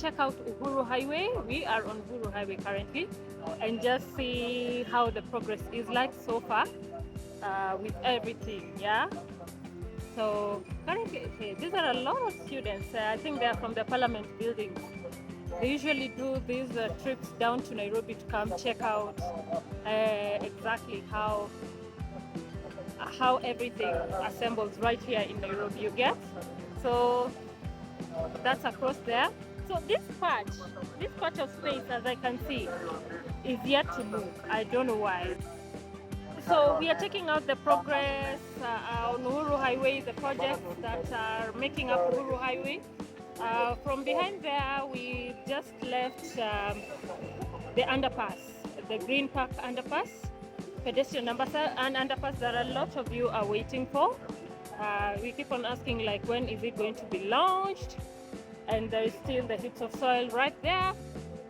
check out Uhuru Highway. We are on Uhuru Highway currently, and just see how the progress is like so far with everything. Yeah. So currently, okay, these are a lot of students. I think they are from the Parliament buildings. They usually do these trips down to Nairobi to come check out exactly how everything assembles right here in Nairobi. You get? So that's across there. So this part of space, as I can see, is yet to move. I don't know why. So we are checking out the progress on Uhuru Highway, the projects that are making up Uhuru Highway. From behind there, we just left the underpass, the Green Park underpass, pedestrian underpass that a lot of you are waiting for. We keep on asking, like, when is it going to be launched? And there is still the heaps of soil right there.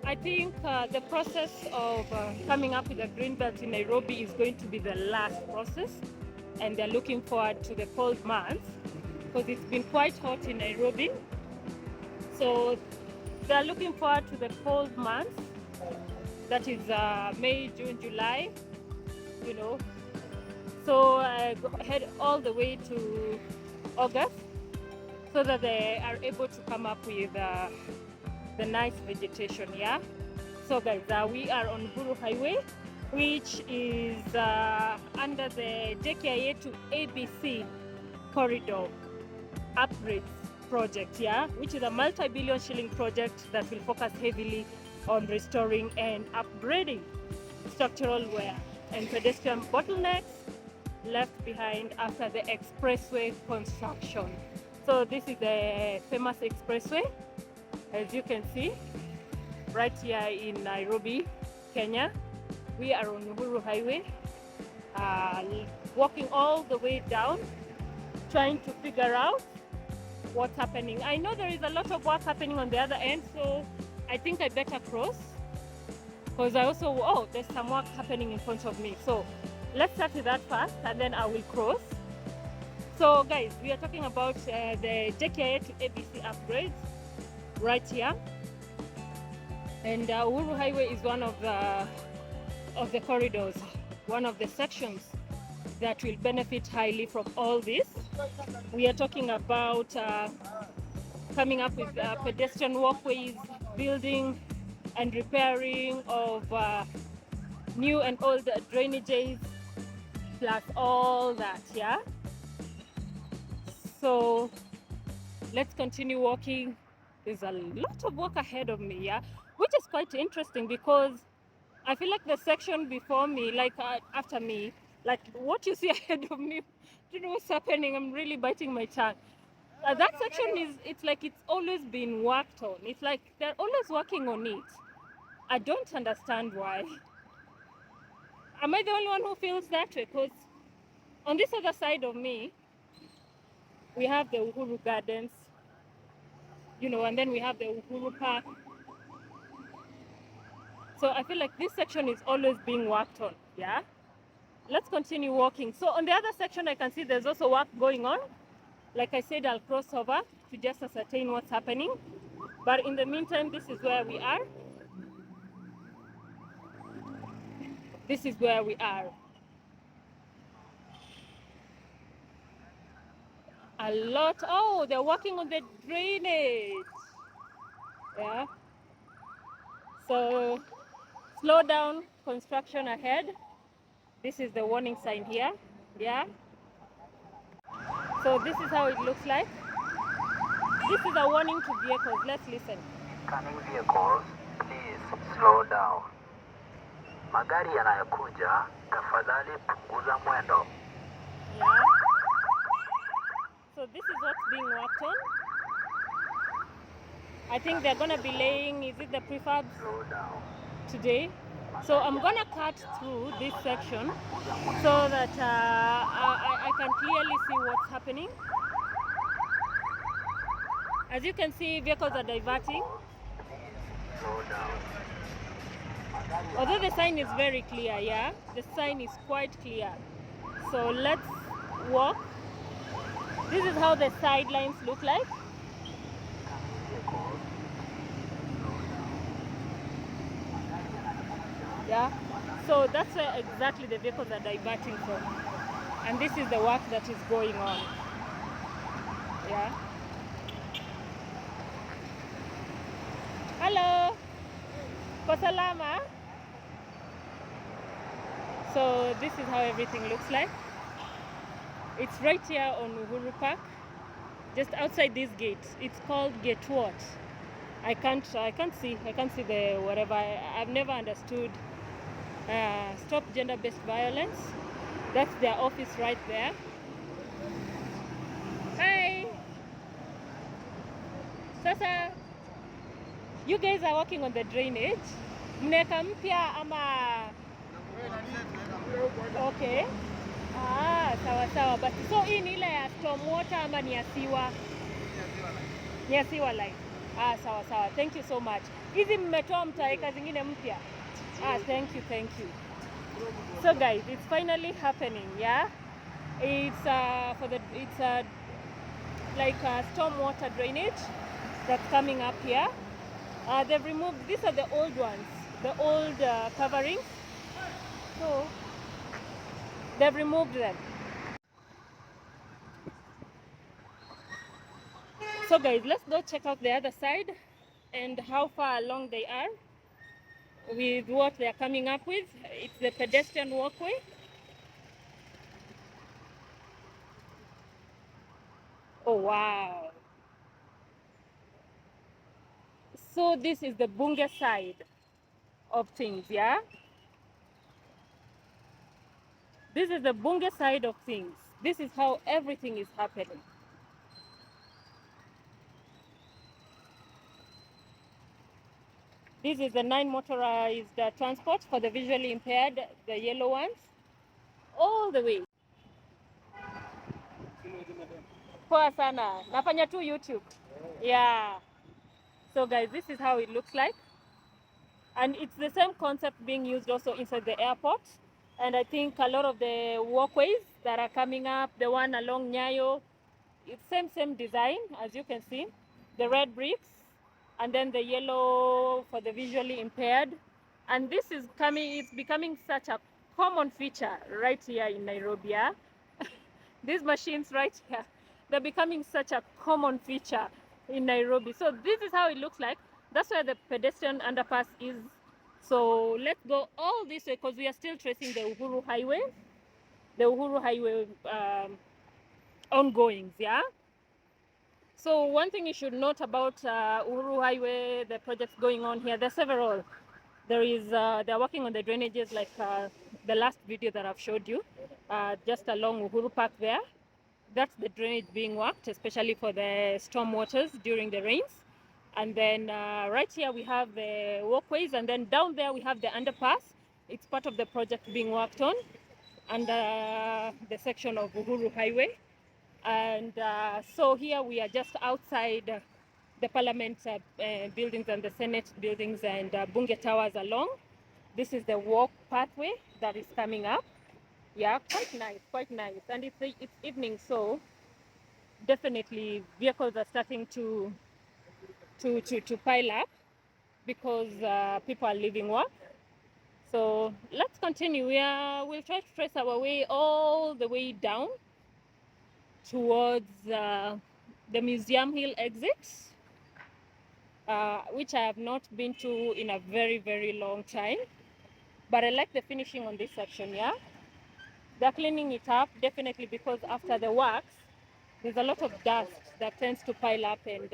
I think the process of coming up with a green belt in Nairobi is going to be the last process, and they're looking forward to the cold months because it's been quite hot in Nairobi. So they're looking forward to the cold months, that is May, June, July, you know. So head all the way to August so that they are able to come up with the nice vegetation. Yeah. So guys, we are on Uhuru Highway, which is under the JKIA to ABC corridor upgrades project, yeah, which is a multi-billion shilling project that will focus heavily on restoring and upgrading structural wear and pedestrian bottlenecks left behind after the expressway construction. So this is the famous expressway, as you can see, right here in Nairobi, Kenya. We are on Uhuru Highway, walking all the way down, trying to figure out what's happening. I know there is a lot of work happening on the other end, so I think I better cross, because I also, oh, there's some work happening in front of me. So let's start with that first, and then I will cross. So guys, we are talking about the JKIA to ABC upgrades right here, and Uhuru Highway is one of the corridors, one of the sections that will benefit highly from all this. We are talking about coming up with pedestrian walkways, building and repairing of new and old drainages, plus all that, yeah. So let's continue walking. There's a lot of work ahead of me, yeah, which is quite interesting because I feel like the section before me, like after me, like what you see ahead of me, you know what's happening. I'm really biting my tongue. That section it's like it's always been worked on. It's like they're always working on it. I don't understand why. Am I the only one who feels that way? Because on this other side of me, we have the Uhuru Gardens, you know, and then we have the Uhuru Park. So I feel like this section is always being worked on, yeah? Let's continue walking. So on the other section, I can see there's also work going on. Like I said, I'll cross over to just ascertain what's happening. But in the meantime, this is where we are. This is where we are. A lot. Oh, they're working on the drainage. Yeah. So slow down construction ahead. This is the warning sign here. Yeah. So this is how it looks like. This is a warning to vehicles. Let's listen. Coming vehicles, please slow down. Magari yanayokuja, tafadhali punguza mwendo. Yeah. So this is what's being worked on. I think they're gonna be laying, is it the prefabs today? So I'm gonna cut through this section so that I can clearly see what's happening. As you can see, vehicles are diverting. Although the sign is very clear, yeah, the sign is quite clear. So let's walk. This is how the sidelines look like. Yeah, so that's where exactly the vehicles are diverting from, and this is the work that is going on. Yeah. Hello, kwa salama. So this is how everything looks like. It's right here on Uhuru Park, just outside this gate. It's called Gate what? I can't see the whatever. I've never understood. Stop gender-based violence. That's their office right there. Hi. Sasa, you guys are working on the drainage. Mneka mpya ama? Okay. Sawa sawa. But so hii ni ile ya storm water ama ni ya siwa? Ni ya siwa line. Sawa sawa. Thank you so much. Hizi mmetoa mtaweka zingine mpya? Thank you. So guys, it's finally happening, yeah? It's like a storm water drainage that's coming up here. They've removed, these are the old ones, the old coverings. So they've removed them. So guys, let's go check out the other side and how far along they are with what they're coming up with. It's the pedestrian walkway. Oh wow. So this is the Bunge side of things, yeah? This is the Bunge side of things. This is how everything is happening. This is the 9 motorized transport for the visually impaired, the yellow ones, all the way. Poa sana. Nafanya tu YouTube. Yeah. So guys, this is how it looks like. And it's the same concept being used also inside the airport. And I think a lot of the walkways that are coming up, the one along Nyayo, it's same design as you can see. The red bricks and then the yellow for the visually impaired. And this is it's becoming such a common feature right here in Nairobi. Yeah? These machines right here, they're becoming such a common feature in Nairobi. So this is how it looks like. That's where the pedestrian underpass is. So let's go all this way because we are still tracing the Uhuru Highway. The Uhuru Highway ongoings, yeah? So one thing you should note about Uhuru Highway, the projects going on here, there's several. They're working on the drainages like the last video that I've showed you, just along Uhuru Park there. That's the drainage being worked, especially for the storm waters during the rains. And then right here we have the walkways, and then down there we have the underpass. It's part of the project being worked on under the section of Uhuru Highway. And so here we are just outside the Parliament buildings and the Senate buildings and Bunge Towers along. This is the walk pathway that is coming up. Yeah, quite nice. And it's evening, so definitely vehicles are starting to pile up because people are leaving work. So let's continue. We'll try to trace our way all the way down towards the Museum Hill exit, which I have not been to in a very long time. But I like the finishing on this section, yeah? They're cleaning it up, definitely, because after the works, there's a lot of dust that tends to pile up and,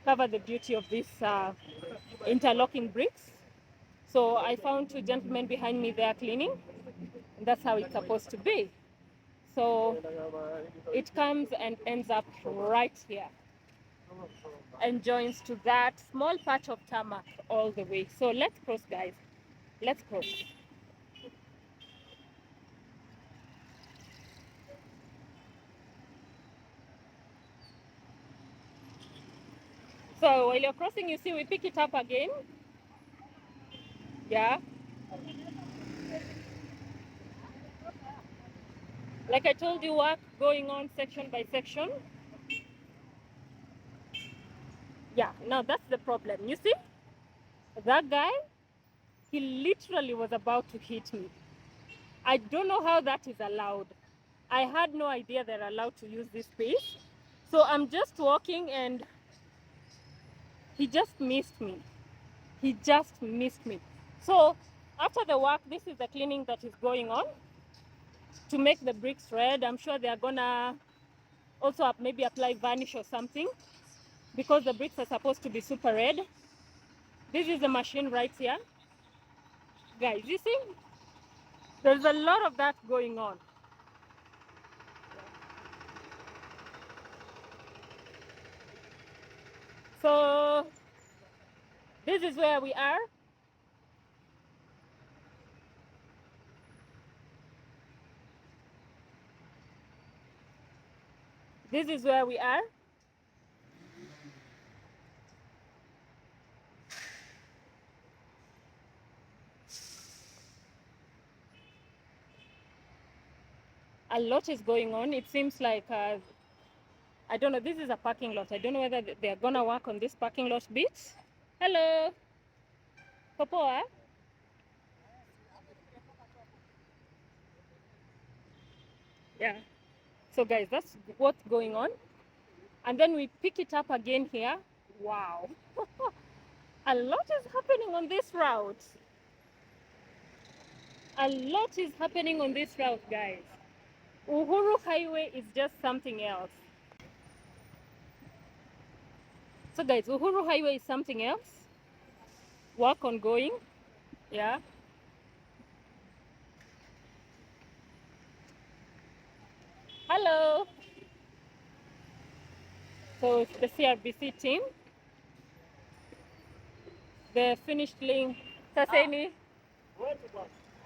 cover the beauty of these interlocking bricks. So I found two gentlemen behind me there cleaning, and that's how it's supposed to be. So it comes and ends up right here and joins to that small patch of tarmac all the way. So let's cross, guys. Let's cross. So while you're crossing, you see we pick it up again. Yeah. Like I told you, work going on section by section. Yeah, now that's the problem. You see, that guy, he literally was about to hit me. I don't know how that is allowed. I had no idea they're allowed to use this space. So I'm just walking and he just missed me. He just missed me. So after the work, this is the cleaning that is going on to make the bricks red. I'm sure they're gonna also maybe apply varnish or something because the bricks are supposed to be super red. This is the machine right here. Guys, you see? There's a lot of that going on. So this is where we are. This is where we are. A lot is going on. It seems like, I don't know, this is a parking lot. I don't know whether they're gonna work on this parking lot bit. Hello. Popoa. Yeah. So guys, that's what's going on. And then we pick it up again here. Wow. A lot is happening on this route. A lot is happening on this route, guys. Uhuru Highway is just something else. So guys, Uhuru Highway is something else. Work ongoing. Yeah. Hello. So it's the CRBC team. The finished link. Saseni.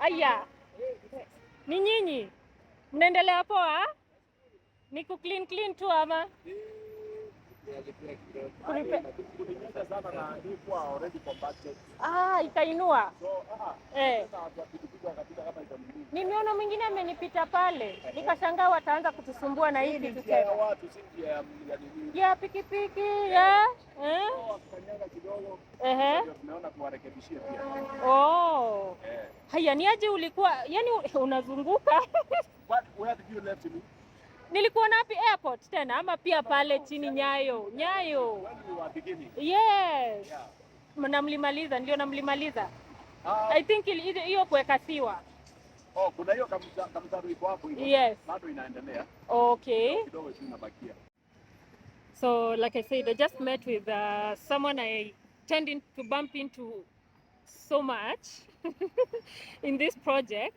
Aya. Ni nyinyi. Mnaendelea poa? Ni clean clean tu ama? Ikainua. Nimeona mwingine amenipita pale. Nikashangaa wataanza kutusumbua na hii kitu tena. Ya pikipiki, ya. Tunaona kuwarekebishia pia. Oh. Haya, ni aje ulikuwa, yani unazunguka? Where did you left me? Nilikuwa napi airport tena ama pia pale chini Nyayo? Nyayo. When we were beginning. Yes. Yeah. Namlimaliza, ndio namlimaliza. I think hiyo kuweka siwa. Oh, kuna hiyo kamtaru iko hapo hivyo. Yes. Bado inaendelea. Okay. Kidogo tu inabakia. So like I said, I just met with someone I tended to bump into so much in this project.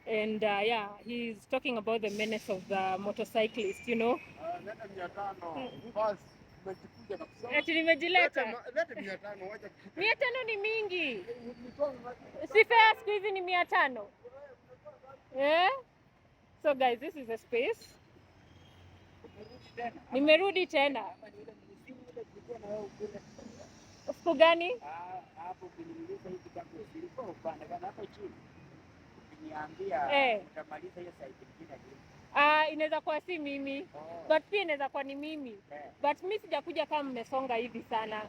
And yeah, he's talking about the menace of the motorcyclist, you know. Ati nimejileta. 500 ni mingi. Si fair siku hizi ni 500. Yeah. So guys, this is a space. Nimerudi tena. Siku gani? Hapo kuniuliza hivi kama ulikuwa upande hapo chini. Ukiniambia utamaliza hiyo site nyingine. Inaweza kuwa si mimi. But pia inaweza kuwa ni mimi. But mimi sijakuja kama mmesonga hivi sana.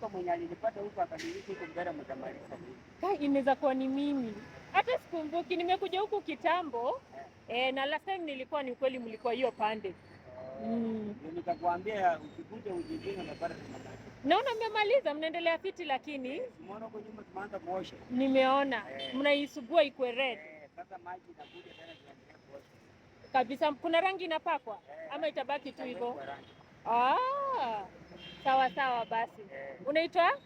Kwa mwenye alinipata huko akaniuliza huko mbele mtamaliza nini? Inaweza kuwa ni mimi. Hata sikumbuki, nimekuja huku kitambo. Na last time nilikuwa ni kweli mlikuwa hiyo pande. Nitakwambia ukikuja ujinga na bara tunamaliza. Naona mmemaliza, mnaendelea fiti lakini. Umeona huko nyuma tumeanza kuosha. Nimeona. Mnaisugua ikuwe red. Sasa maji inakuja tena tunaendelea kuosha. Kabisa, kuna rangi inapakwa ama itabaki tu hivyo? Sawa sawa basi. Unaitwa?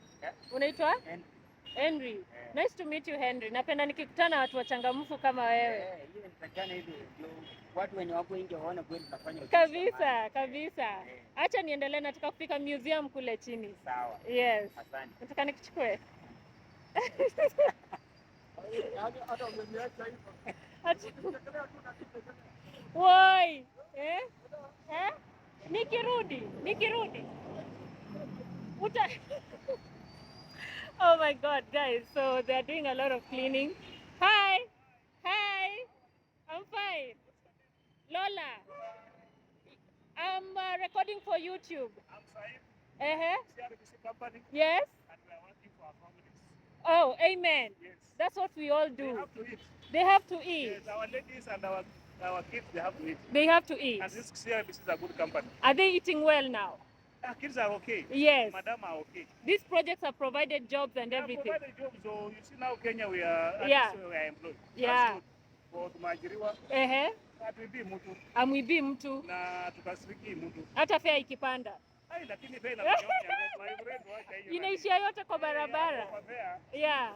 Unaitwa? Henry. Nice to meet you Henry. Napenda nikikutana watu wachangamfu kama wewe. Hiyo nitakana hivi ndio watu wenye wako nje waone kweli tunafanya. Kabisa. Acha niendelee, nataka kufika museum kule chini. Sawa. Yes. Asante. Nataka nikuchukue. Hata umeniacha hivyo. Woi. Nikirudi. Oh my God, guys. So they're doing a lot of cleaning. Hi. I'm fine. Lola. I'm recording for YouTube. I'm fine. CRBC company. Yes. And we are working for our families. Oh, amen. Yes. That's what we all They do. have to eat. They have to eat. Yes, our ladies and our kids, they have to eat. They have to eat. And this CBC is a good company. Are they eating well now? Kids are okay. Yes. Madam are okay. These projects have provided jobs and They have everything. provided jobs, so you see now Kenya we are at Yeah. least we are employed. Yeah. That's good. For tumajiriwa. Hatuibii mtu. Amwibii mtu. Na tukasiriki mtu. Hata fare ikipanda. Ai, lakini fare inakuja my friend wacha hiyo. Inaishia yote kwa barabara. Yeah.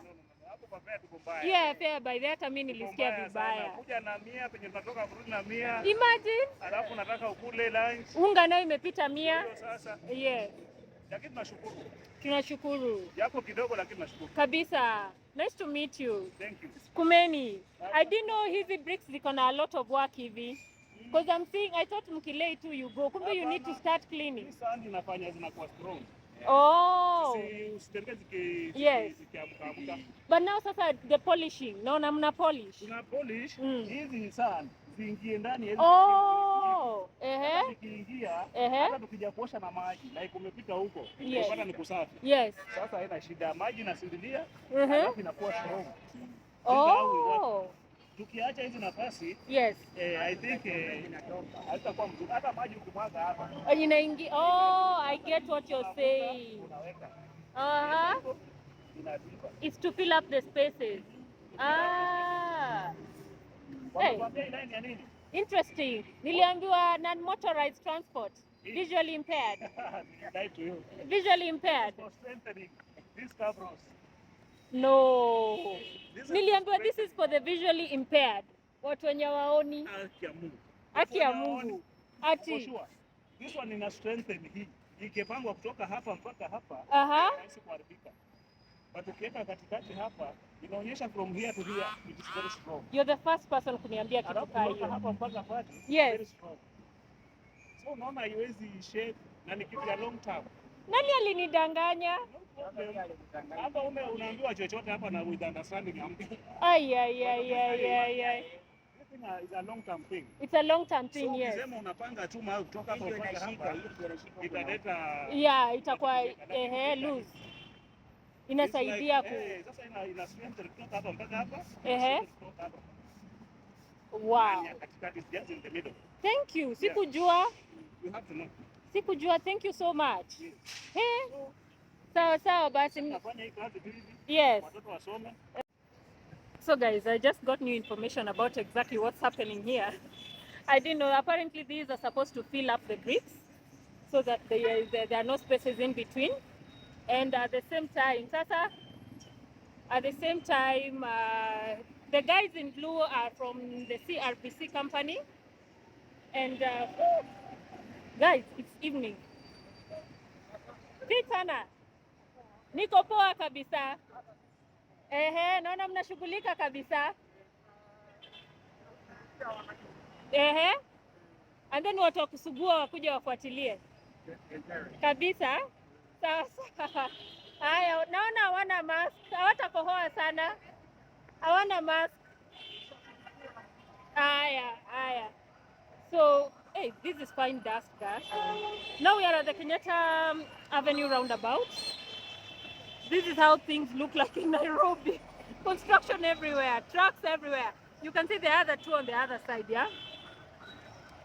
Hapo kwa fare tuko mbaya. Yeah, fare by the hata mimi nilisikia vibaya. Kuja na 100 penye tunatoka kurudi na 100. Imagine. Alafu nataka ukule lunch. Unga nayo imepita 100. Sasa. Yeah. Lakini tunashukuru. Tunashukuru. Japo kidogo lakini tunashukuru. Kabisa. Nice to meet you. Thank you. Kumeni. I didn't know hizi bricks ziko na a lot of work hivi. Because I'm seeing, I thought mkilei tu you go. Kumbe you need to start cleaning. Hii sand inafanya zinakuwa strong. Oh. Yes. But now sasa the polishing. Naona mna polish. Tuna polish. Hizi sand ziingie ndani hizi. Oh. Ikiingia hata tukija kuosha na maji like umepita huko. Unapata ni kusafi. Yes. Sasa haina shida. Maji inasindilia. Alafu inakuwa strong. Oh. Tukiacha hizi nafasi, yes. I think haitakuwa mzuri. Hata maji ukimwaga hapa. Inaingia. Oh, I get what you're saying. It's to fill up the spaces. Hey. Interesting. Niliambiwa non-motorized transport. Visually impaired. Visually impaired. For strengthening these cabros. No. Niliambiwa this is for the visually impaired. Watu wenye waoni. Haki ya Mungu. For sure. This one ina strengthen hii. Ikipangwa kutoka hapa mpaka hapa. Haisi kuharibika. But ukiweka katikati hapa inaonyesha from here to here it is very strong. You're the first person kuniambia kitu kama hiyo. Hapa mpaka pale. Yes. Very strong. So unaona haiwezi shake na ni kitu ya long term. Nani alinidanganya? Hapa unaambiwa chochote hapa na with understanding ya mtu. Ai. This is a long term thing. It's a long term thing, so, yes. Ukisema unapanga tu mahali kutoka hapa mpaka hapa italeta itakuwa loose. Inasaidia ku sasa ina strengthen kutoka hapa mpaka hapa. Wow. Katikati is just in the middle. Thank you. Sikujua. You have to know. Sikujua. Thank you so much. Sawa basi. Yes. So guys, I just got new information about exactly what's happening here. I didn't know. Apparently these are supposed to fill up the bricks so that there are no spaces in between. And at the same time, the guys in blue are from the CRPC company. And guys, it's evening. Pitana. Niko poa kabisa. Naona mnashughulika kabisa. And then watu wa kusugua wakuja wafuatilie. Kabisa. Sawa. Haya, naona hawana mask. Hawatakohoa sana. Hawana mask. Haya. So, hey, this is fine dust. Now we are at the Kenyatta Avenue roundabout. This is how things look like in Nairobi. Construction everywhere, trucks everywhere. You can see the other two on the other side, yeah?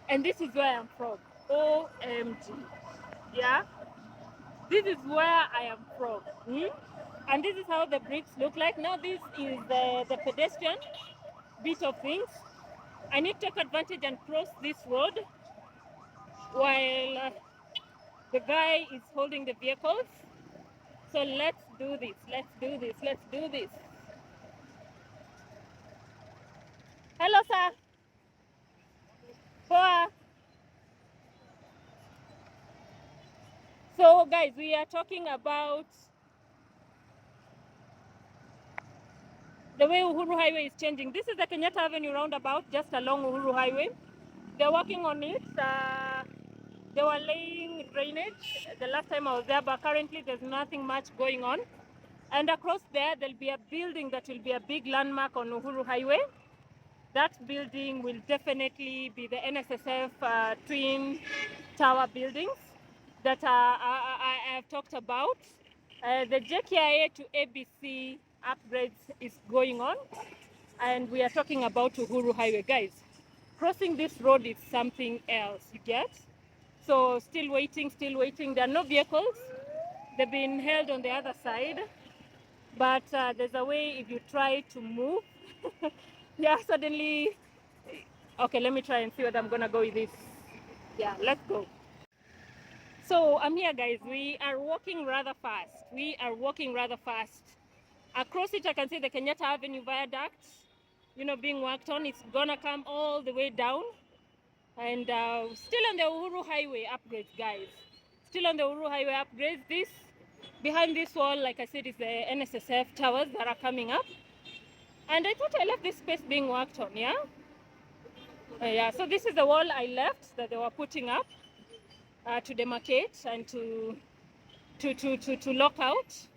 And this is where I'm from. OMG. Yeah? This is where I am from. And this is how the bricks look like. Now this is the pedestrian bit of things. I need to take advantage and cross this road while the guy is holding the vehicles. So let's do this. Hello, sir. Poa. So guys, we are talking about the way Uhuru Highway is changing. This is the Kenyatta Avenue roundabout, just along Uhuru Highway. They're working on it. They were laying drainage the last time I was there, but currently there's nothing much going on. And across there'll be a building that will be a big landmark on Uhuru Highway. That building will definitely be the NSSF twin tower buildings that I have talked about. The JKIA to ABC upgrades is going on, and we are talking about Uhuru Highway. Guys, crossing this road is something else, you get? So still waiting. There are no vehicles. They've been held on the other side, but there's a way if you try to move. Yeah, suddenly. Okay, let me try and see what I'm gonna go with this. Yeah, let's go. So I'm here, guys. We are walking rather fast. Across it, I can see the Kenyatta Avenue viaduct, being worked on. It's gonna come all the way down. And still on the Uhuru Highway upgrades, guys. Still on the Uhuru Highway upgrades. Behind this wall, like I said, is the NSSF towers that are coming up. And I thought I left this space being worked on, yeah? Yeah, so this is the wall I left that they were putting up to demarcate and to lock out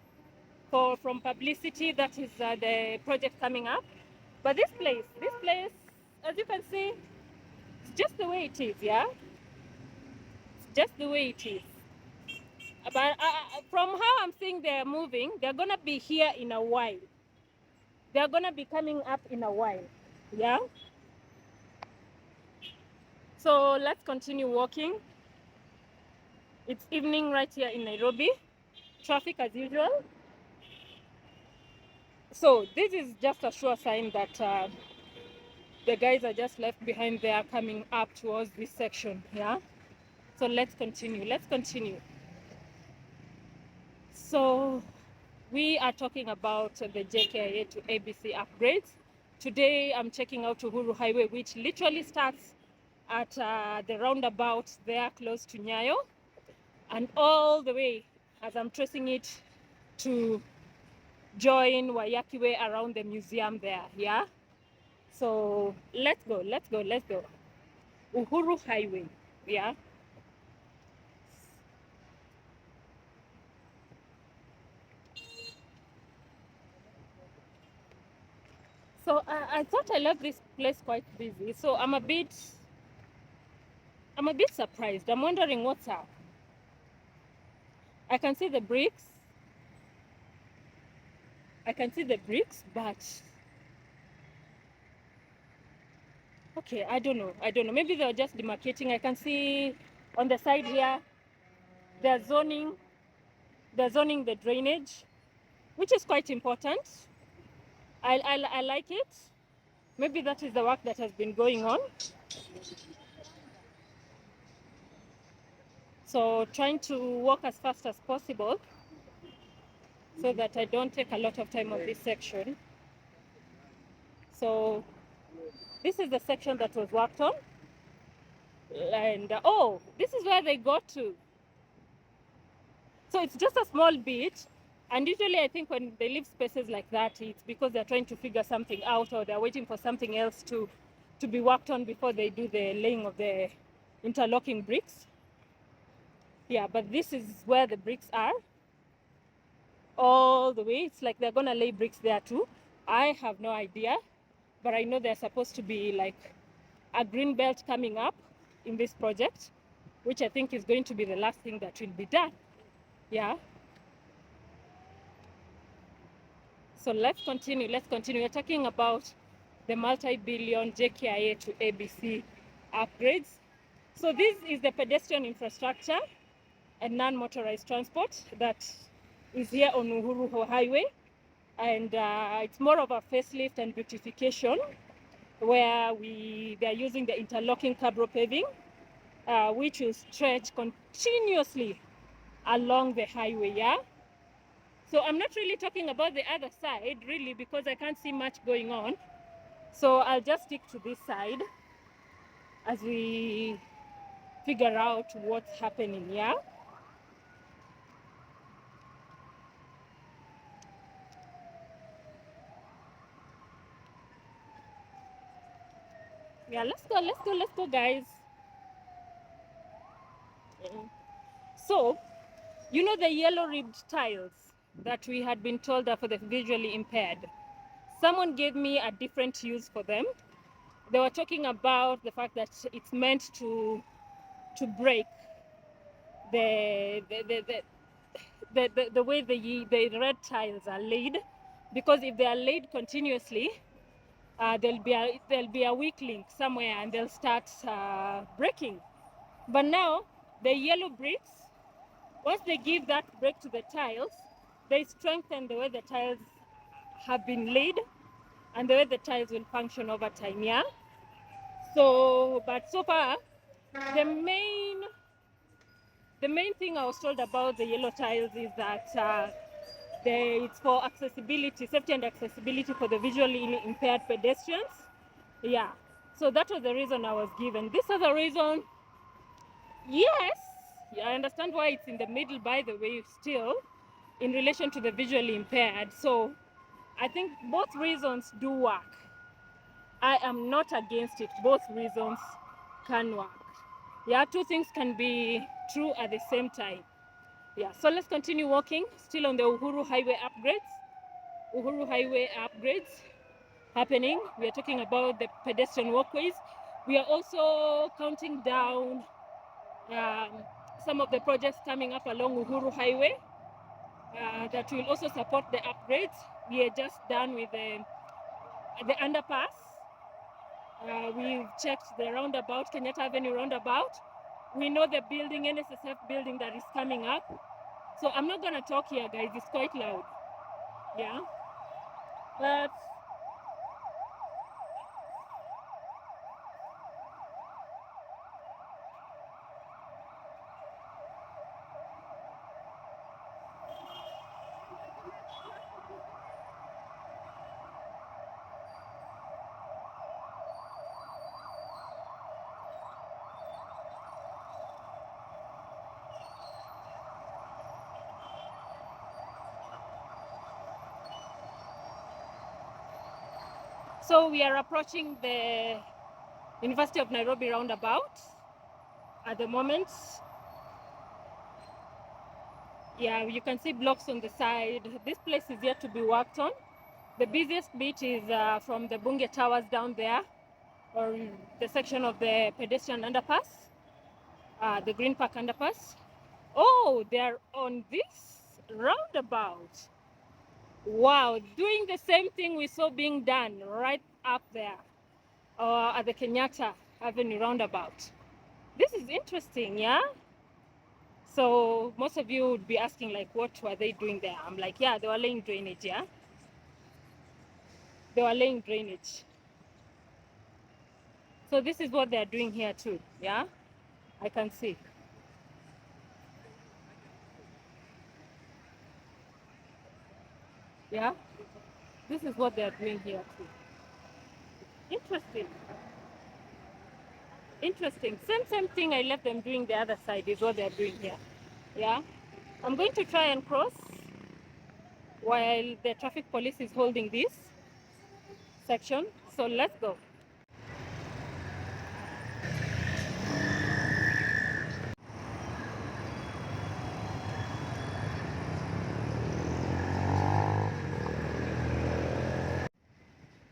from publicity. That is the project coming up. But this place, as you can see, it's just the way it is, yeah? It's just the way it is. But from how I'm seeing they're moving, they're gonna be here in a while. They're gonna be coming up in a while, yeah? So let's continue walking. It's evening right here in Nairobi. Traffic as usual. So this is just a sure sign that the guys are just left behind there coming up towards this section, yeah? So let's continue. So we are talking about the JKIA to ABC upgrades. Today I'm checking out Uhuru Highway, which literally starts at the roundabout there close to Nyayo, and all the way as I'm tracing it to join Wayaki Way around the museum there, yeah? So let's go. Uhuru Highway, yeah? So I thought I left this place quite busy, so I'm a bit surprised. I'm wondering what's up. I can see the bricks, but okay, I don't know. Maybe they were just demarcating. I can see on the side here, they're zoning the drainage, which is quite important. I like it. Maybe that is the work that has been going on. So trying to walk as fast as possible so that I don't take a lot of time on this section. So this is the section that was worked on. And oh, this is where they got to. So it's just a small bit. And usually I think when they leave spaces like that, it's because they're trying to figure something out, or they're waiting for something else to be worked on before they do the laying of the interlocking bricks. Yeah, but this is where the bricks are. All the way. It's like they're gonna lay bricks there too. I have no idea, but I know there's supposed to be like a green belt coming up in this project, which I think is going to be the last thing that will be done. Yeah. So let's continue. We're talking about the multi-billion JKIA to ABC upgrades. So this is the pedestrian infrastructure and non-motorized transport that is here on Uhuru Highway. And it's more of a facelift and beautification, where they're using the interlocking curb road paving, which will stretch continuously along the highway, yeah? So I'm not really talking about the other side, really, because I can't see much going on. So I'll just stick to this side as we figure out what's happening, yeah? Yeah, let's go, guys. So, you know the yellow ribbed tiles that we had been told are for the visually impaired? Someone gave me a different use for them. They were talking about the fact that it's meant to break the way the red tiles are laid, because if they are laid continuously, there'll be a weak link somewhere and they'll start breaking. But now the yellow bricks, once they give that break to the tiles, they strengthen the way the tiles have been laid and the way the tiles will function over time. Yeah. So, but so far, the main thing I was told about the yellow tiles is that it's for accessibility, safety and accessibility for the visually impaired pedestrians. Yeah. So that was the reason I was given. This other reason, yes, I understand why it's in the middle, by the way, still, in relation to the visually impaired. So I think both reasons do work. I am not against it. Both reasons can work. Yeah, two things can be true at the same time. Yeah, so let's continue walking, still on the Uhuru Highway upgrades. Uhuru Highway upgrades happening. We are talking about the pedestrian walkways. We are also counting down some of the projects coming up along Uhuru Highway that will also support the upgrades. We are just done with the underpass. We've checked the roundabout, Kenyatta Avenue roundabout. We know the building, NSSF building that is coming up. So I'm not gonna talk here, guys, it's quite loud. Yeah. But so we are approaching the University of Nairobi roundabout at the moment. Yeah, you can see blocks on the side. This place is yet to be worked on. The busiest bit is from the Bunge Towers down there, or the section of the pedestrian underpass, the Green Park underpass. Oh, they're on this roundabout. Wow, doing the same thing we saw being done right up there at the Kenyatta Avenue roundabout. This is interesting, yeah? So most of you would be asking, like, what were they doing there? I'm like, yeah, they were laying drainage, yeah? They were laying drainage. So this is what they're doing here too, yeah? I can see. Yeah? This is what they're doing here too. Interesting. Interesting. Same thing I left them doing the other side is what they're doing here. Yeah? I'm going to try and cross while the traffic police is holding this section. So let's go.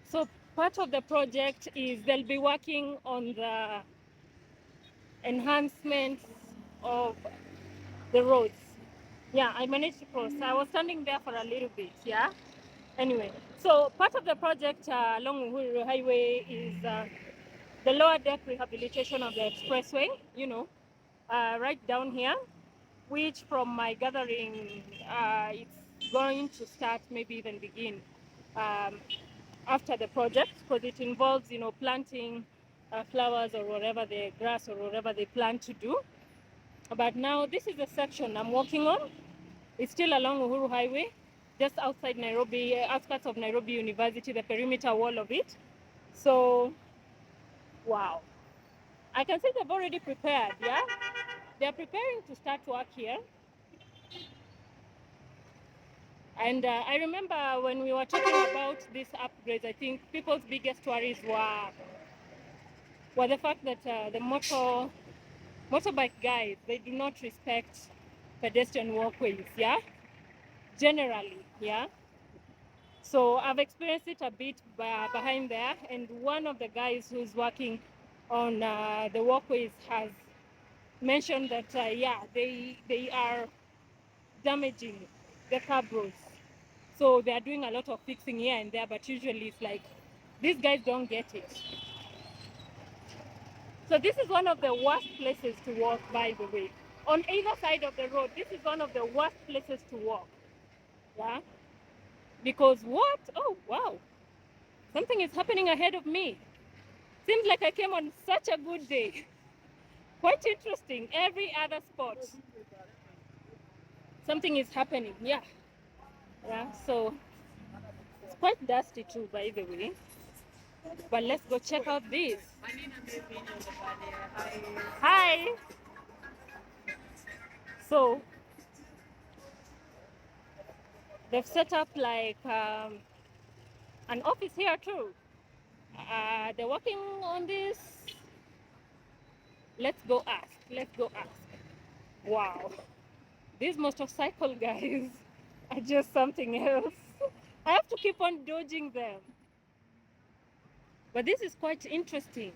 So part of the project is they'll be working on the enhancement of the roads. Yeah, I managed to cross. I was standing there for a little bit, yeah? Anyway, so part of the project along Uhuru Highway is the lower deck rehabilitation of the expressway, you know, right down here, which from my gathering, it's going to start, maybe even begin after the project, because it involves, you know, planting flowers or whatever, the grass or whatever they plan to do. But now this is the section I'm walking on. It's still along Uhuru Highway, just outside Nairobi, outskirts of Nairobi University, the perimeter wall of it. So, wow. I can see they've already prepared, yeah? They're preparing to start work here. And I remember when we were talking about these upgrades, I think people's biggest worries were the fact that the motorbike guys, they do not respect pedestrian walkways, yeah? Generally, yeah? So I've experienced it a bit behind there, and one of the guys who's working on the walkways has mentioned that, yeah, they are damaging the curb roads. So they are doing a lot of fixing here and there, but usually it's like, these guys don't get it. So this is one of the worst places to walk, by the way. On either side of the road, this is one of the worst places to walk. Yeah? Because what? Oh, wow. Something is happening ahead of me. Seems like I came on such a good day. Quite interesting. Every other spot, something is happening. Yeah. Yeah. So it's quite dusty too, by the way. But let's go check out this. Hi. So they've set up like an office here too. They're working on this. Let's go ask. Let's go ask. Wow. These motorcycle guys are just something else. I have to keep on dodging them. But this is quite interesting.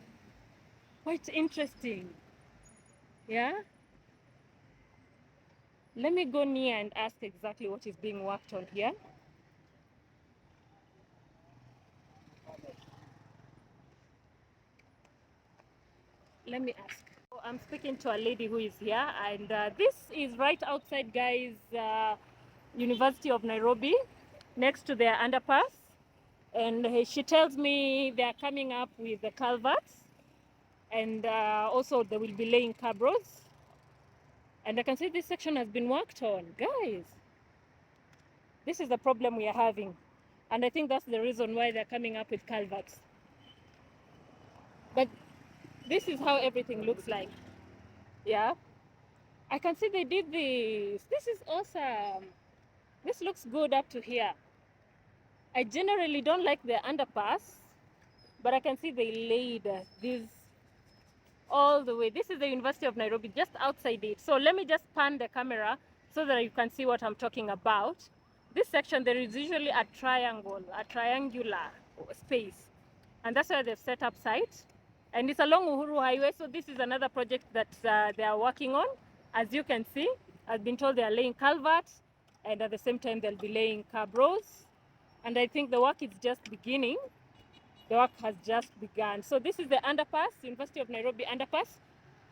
Quite interesting. Yeah? Let me go near and ask exactly what is being worked on here. Let me ask. I'm speaking to a lady who is here, and this is right outside, guys, University of Nairobi, next to their underpass. And she tells me they are coming up with the culverts, and also they will be laying cabros. And I can see this section has been worked on. Guys, this is the problem we are having. And I think that's the reason why they're coming up with culverts. But this is how everything looks like. Yeah. I can see they did this. This is awesome. This looks good up to here. I generally don't like the underpass, but I can see they laid these all the way. This is the University of Nairobi, just outside it. So let me just pan the camera so that you can see what I'm talking about. This section, there is usually a triangular space. And that's where they've set up site. And it's along Uhuru Highway. So this is another project that they are working on. As you can see, I've been told they are laying culverts. And at the same time, they'll be laying cabros. And I think the work is just beginning. The work has just begun. So this is the underpass, University of Nairobi underpass.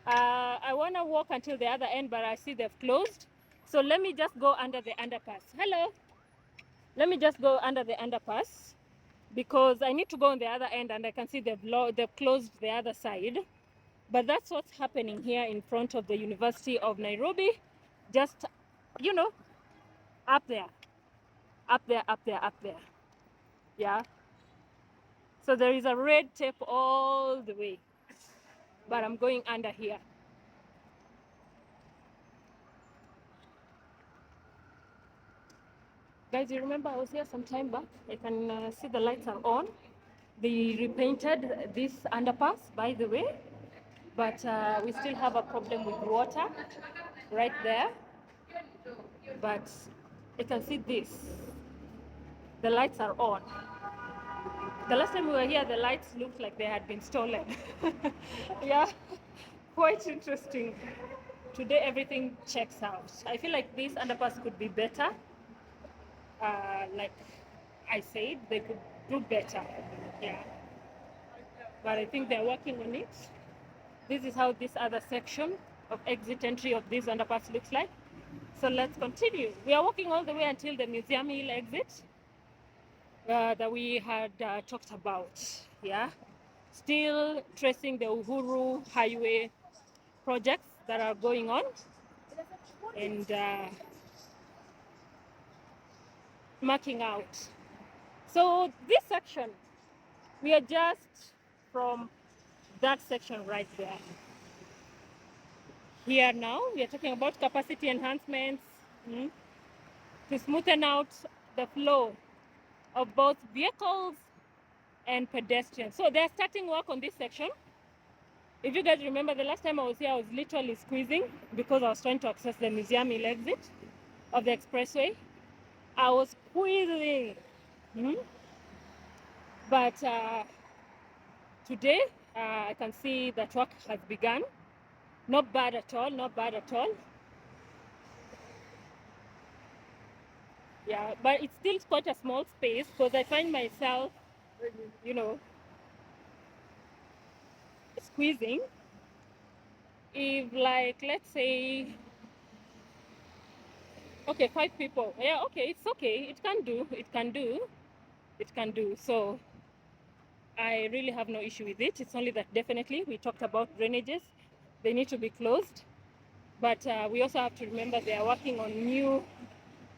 I want to walk until the other end, but I see they've closed. So let me just go under the underpass. Hello. Let me just go under the underpass because I need to go on the other end, and I can see they've closed the other side. But that's what's happening here in front of the University of Nairobi. Just, you know, up there, up there, up there, up there. Yeah. So there is a red tape all the way, but I'm going under here. Guys, you remember I was here some time back? I can see the lights are on. They repainted this underpass, by the way, but we still have a problem with water right there. But you can see this. The lights are on. The last time we were here, the lights looked like they had been stolen. Yeah, quite interesting. Today, everything checks out. I feel like this underpass could be better. Like I said, they could do better. Yeah. But I think they're working on it. This is how this other section of exit entry of this underpass looks like. So let's continue. We are walking all the way until the Museum Hill exit that we had talked about. Yeah. Still tracing the Uhuru Highway projects that are going on. And marking out. So this section, we are just from that section right there. Here now, we are talking about capacity enhancements to smoothen out the flow of both vehicles and pedestrians. So they're starting work on this section. If you guys remember, the last time I was here, I was literally squeezing because I was trying to access the Museum Hill exit of the expressway. I was squeezing. But today, I can see that work has begun. Not bad at all, not bad at all. Yeah, but it's still quite a small space because I find myself, you know, squeezing. If like, let's say, okay, 5 people. Yeah, okay, it's okay. It can do. It can do. It can do. So I really have no issue with it. It's only that definitely we talked about drainages. They need to be closed. But we also have to remember they are working on new,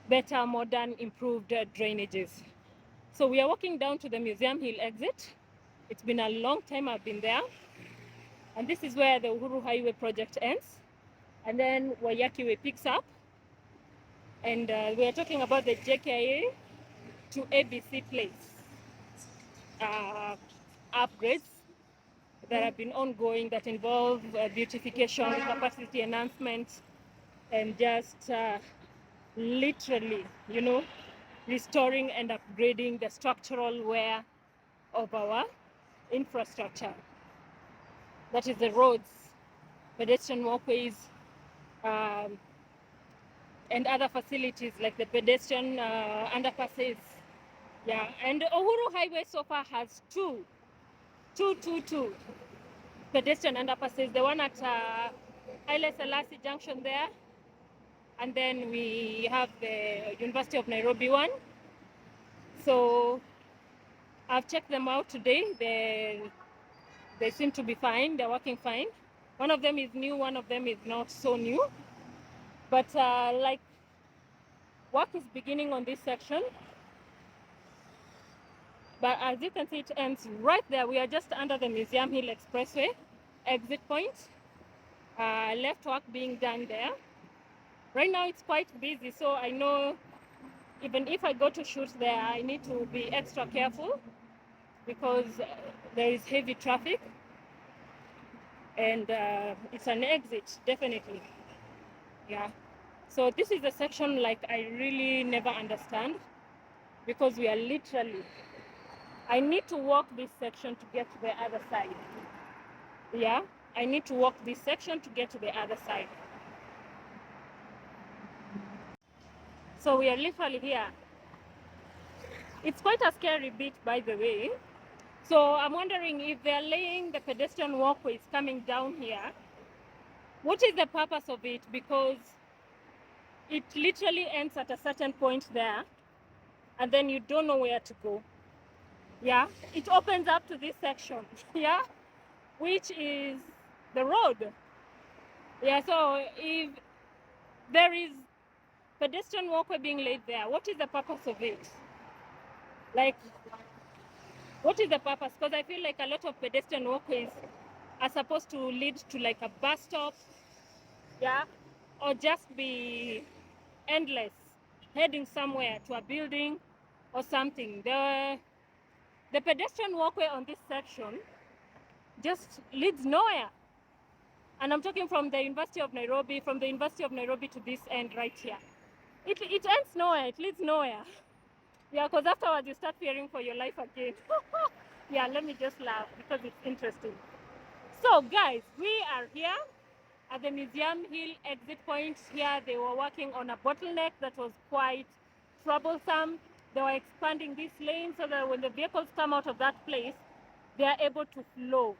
better, modern, improved drainages. So we are walking down to the Museum Hill exit. It's been a long time I've been there. And this is where the Uhuru Highway project ends. And then Waiyaki Way picks up. And we are talking about the JKIA to ABC place upgrades that have been ongoing that involve beautification, capacity enhancement, and just literally, you know, restoring and upgrading the structural wear of our infrastructure. That is the roads, pedestrian walkways, and other facilities like the pedestrian underpasses. Yeah, and Uhuru Highway so far has two pedestrian underpasses. The one at Haile Selassie Junction there, and then we have the University of Nairobi one. So I've checked them out today. They seem to be fine. They're working fine. One of them is new, one of them is not so new. But like work is beginning on this section. But as you can see, it ends right there. We are just under the Museum Hill Expressway exit point. Left work being done there. Right now it's quite busy, so I know even if I go to shoot there, I need to be extra careful because there is heavy traffic and it's an exit, definitely. Yeah. So this is a section like I really never understand because we are literally, I need to walk this section to get to the other side. Yeah, I need to walk this section to get to the other side. So we are literally here. It's quite a scary bit, by the way. So I'm wondering if they're laying the pedestrian walkways coming down here, what is the purpose of it? Because it literally ends at a certain point there and then you don't know where to go. Yeah, it opens up to this section, yeah, which is the road. Yeah, so if there is pedestrian walkway being laid there, what is the purpose of it? Like, what is the purpose? Because I feel like a lot of pedestrian walkways are supposed to lead to like a bus stop, yeah, or just be endless, heading somewhere to a building or something. The pedestrian walkway on this section just leads nowhere. And I'm talking from the University of Nairobi, from the University of Nairobi to this end right here. It ends nowhere, it leads nowhere. Yeah, because afterwards you start fearing for your life again. Yeah, let me just laugh because it's interesting. So guys, we are here at the Museum Hill exit point. Here they were working on a bottleneck that was quite troublesome. They were expanding this lane so that when the vehicles come out of that place, they are able to flow.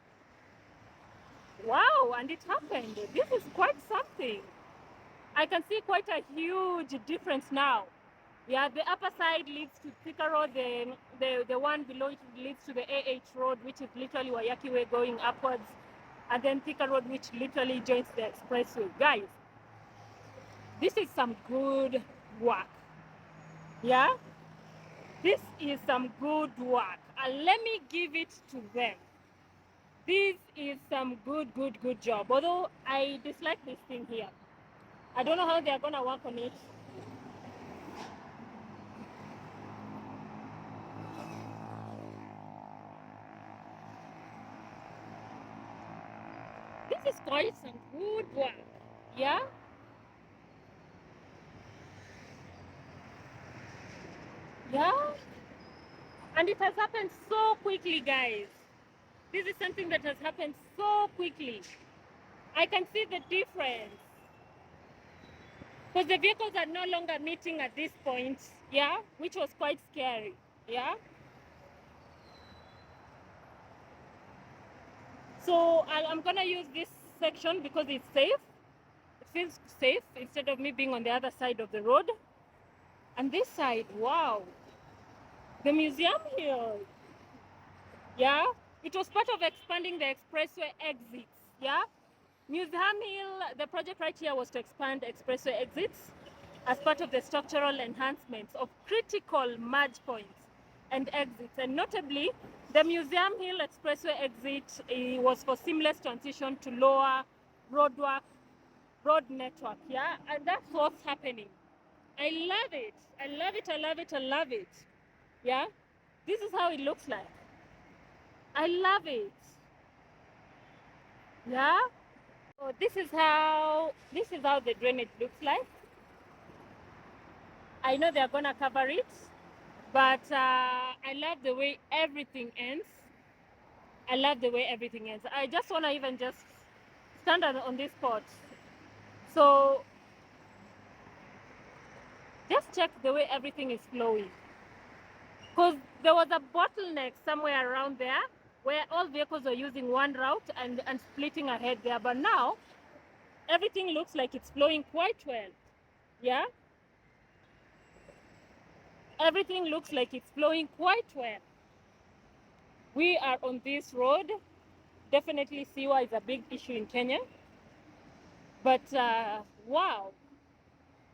Wow, and it happened. This is quite something. I can see quite a huge difference now. Yeah, the upper side leads to Thika Road, the one below it leads to the AH Road, which is literally Waiyaki Way going upwards, and then Thika Road, which literally joins the expressway. Guys, this is some good work. Yeah, this is some good work. And let me give it to them. This is some good job. Although I dislike this thing here. I don't know how they're gonna work on it. This is quite some good work. Yeah? Yeah? And it has happened so quickly, guys. This is something that has happened so quickly. I can see the difference. because the vehicles are no longer meeting at this point, yeah, which was quite scary, yeah. So I'm gonna use this section because it's safe. It feels safe instead of me being on the other side of the road. And this side, wow, the museum here, yeah, it was part of expanding the expressway exits, yeah. Museum Hill, the project right here was to expand expressway exits as part of the structural enhancements of critical merge points and exits. And notably, the Museum Hill expressway exit was for seamless transition to lower road network, yeah? And that's what's happening. I love it. I love it, I love it, I love it. Yeah? This is how it looks like. I love it. Yeah? So this is how the drainage looks like. I know they're gonna cover it, but I love the way everything ends. I love the way everything ends. I just wanna even just stand on this spot. So just check the way everything is flowing. Because there was a bottleneck somewhere around there where all vehicles were using one route and splitting ahead there. But now everything looks like it's flowing quite well. Yeah? Everything looks like it's flowing quite well. We are on this road. Definitely Siwa is a big issue in Kenya. But wow,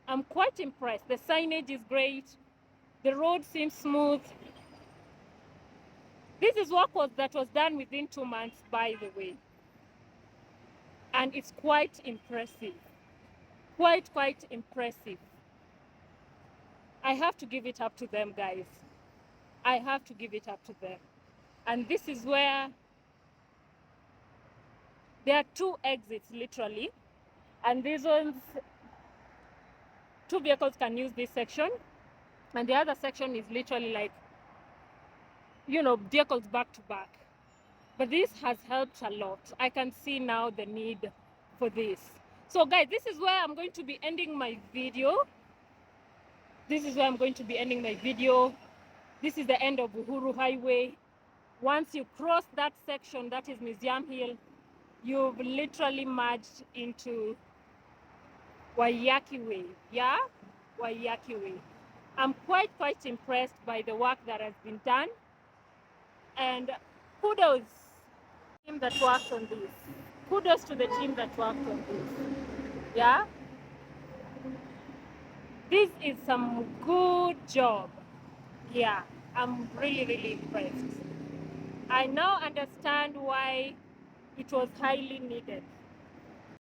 I'm quite impressed. The signage is great. The road seems smooth. This is work that was done within 2 months, by the way. And it's quite impressive. Quite impressive. I have to give it up to them, guys. I have to give it up to them. And this is where there are 2 exits, literally. And these ones, 2 vehicles can use this section. And the other section is literally like, you know, vehicles back to back. But this has helped a lot. I can see now the need for this. So guys, this is where I'm going to be ending my video. This is where I'm going to be ending my video. This is the end of Uhuru Highway. Once you cross that section, that is Museum Hill, you've literally merged into Waiyaki Way. Yeah? Waiyaki Way. I'm quite impressed by the work that has been done. And kudos to the team that worked on this. Kudos to the team that worked on this. Yeah? This is some good job. Yeah, I'm really impressed. I now understand why it was highly needed.